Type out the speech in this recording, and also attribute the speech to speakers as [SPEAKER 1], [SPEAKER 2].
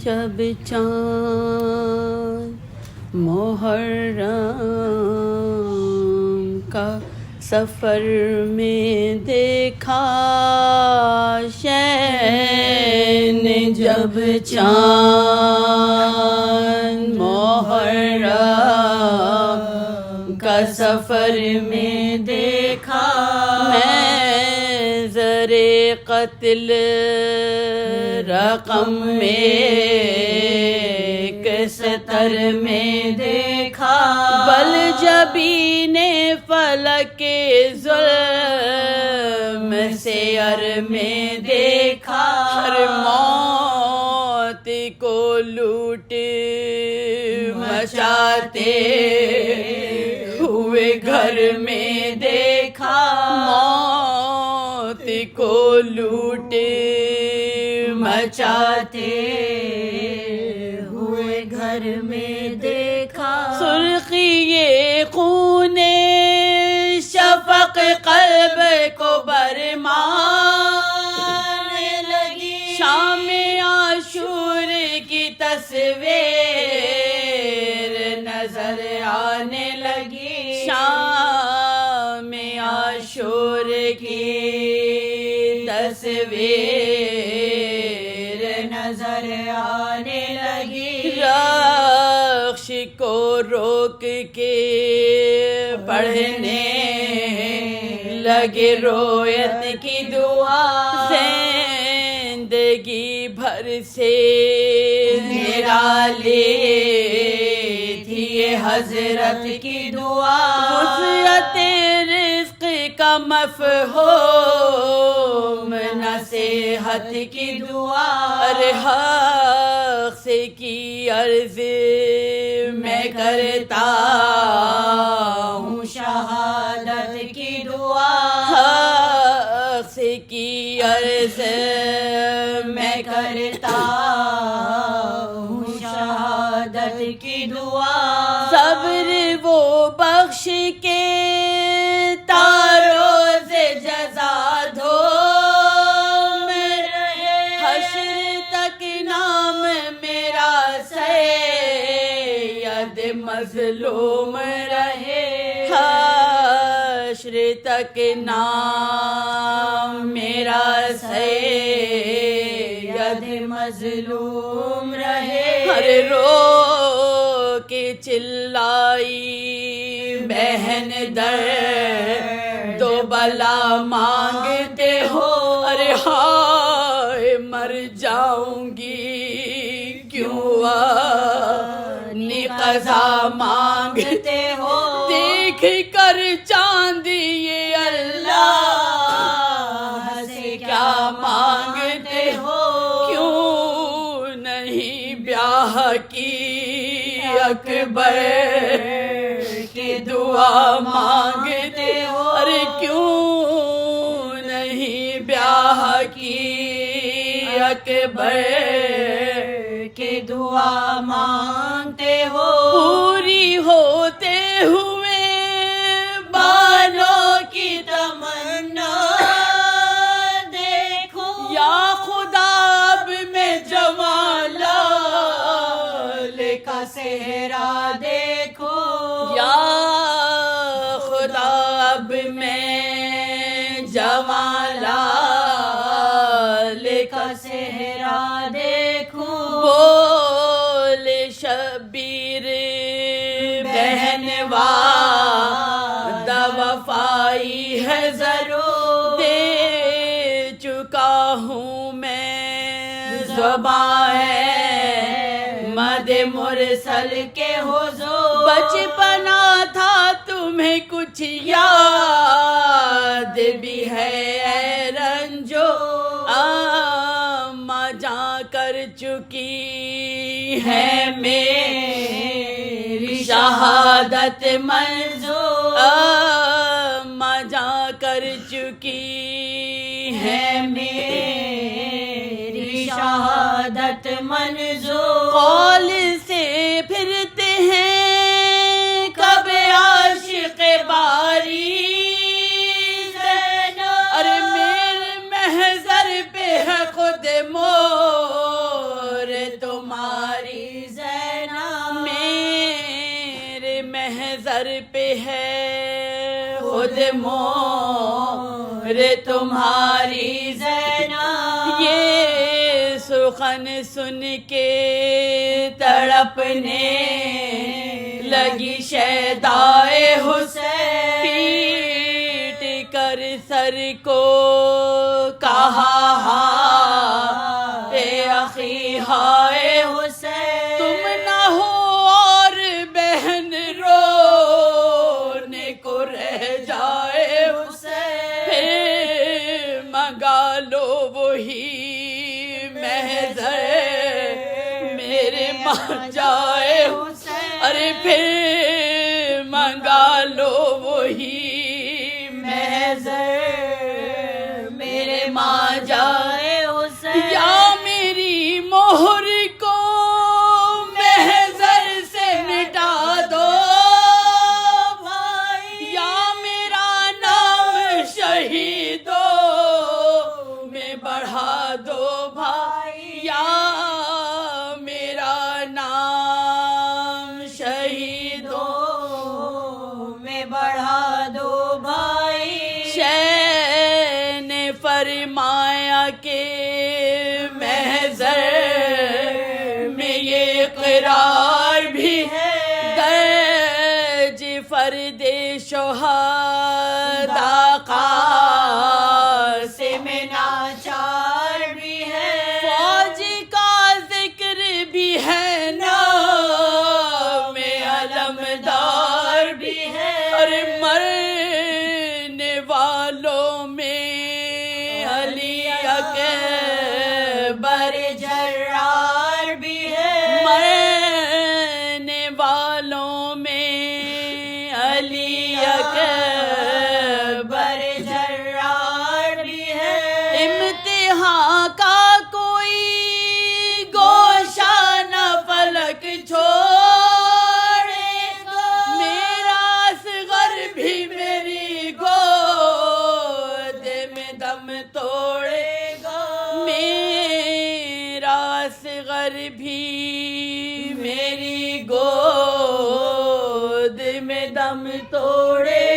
[SPEAKER 1] جب چاند محرم کا سفر میں دیکھا شین جب چاند محرم کا سفر میں دیکھا میں زرے قتل رقم میں سطر میں دیکھا بل جبین فلک ظلم سیر میں دیکھا ہر موت کو لوٹ مچاتے ہوئے گھر میں دیکھا موت کو لوٹ مچاتے ہوئے گھر میں دیکھا سرخی یہ خون شفق قلب کو برمانے لگی شام عاشور کی تصویر نظر آنے لگی شام عاشور کی تصویر نظر آنے لگی رخش کو روک کے پڑھنے لگے رویت کی دعا زندگی بھر سے نرالی تھی یہ حضرت کی دعا وسعت رزق کا مفہوم نصیحت کی دعا ارے حق سے کی عرض میں کرتا ہوں شہادت کی دعا حق سے کی عرض میں کرتا ہوں شہادت کی دعا صبر وہ بخش کے تاروز جزا دھو میں رہے حشر تک نام میرا سید مظلوم رہے حشر تک نام میرا سید مظلوم رہے ہر رو کے چلائی بہن درد و بلا مانگتے ہو ارے ہائے مر جاؤں گی کیوں قضا مانگتے ہو دیکھ کر چاند یہ اللہ سے کیا مانگتے ہو کیوں نہیں بیاہ کی اکبر کی دعا مانگتے ہو ارے کیوں نہیں بیاہ کی اکبر کی دعا مانگتے ہو پوری ہوتے ہوئے بالوں کی تمنا دیکھو یا خدا اب میں جمالال کا صحرا دیکھو یا خدا اب میں جمالال کا صحرا دیکھو بول شبیر بہن وعدہ وفائی ہے ضرور دے چکا ہوں میں زبان مد مرسل کے حضور بچپنا تھا تمہیں کچھ یاد بھی ہے اے رنجو اماں جاں کر چکی ہے میری شہادت منظور اماں جاں کر چکی ہے میری شہادت منظور قول سے پھرتے ہیں کب عاشق باری ارے میرے محضر پہ ہے خود مور تمہارا پہ ہے خود مہر تمہاری زینب، یہ سخن سن کے تڑپنے لگی شیدائے حسین، پیٹ کر سر کو کہا اے اخی ہائے حسین، تم نہ ہو اور بہن رونے کو رہ جائے حسین، پھر منگا لو وہی محضر میرے ماں جائے حسین، ارے پھر منگا لو وہی محضر میرے ماں جائے حسین، یا میری مہر کو محضر سے مٹا دو بھائی، یا میرا نام شہیدوں میں بڑھا دو بھائی، یا میرا نام شہیدوں میں بڑھا دو بھائی، شہ نے فرمایا کہ محضر میں یہ اقرار بھی ہے، گرج فرد شہداء قاسم ناچار بھی ہے، فوج کا ذکر بھی ہے، نام علمدار بھی ہے، اور مرنے والوں میں علی اکبر جرار بھی ہے، مرنے والوں میں علی اکبر جرار بھی ہے، امتحان کا کوئی گوشہ نہ فلک چھوڑے گا، میرا اصغر بھی میری گود میں دم توڑے گا، میرا اصغر بھی میری گود میں دم توڑے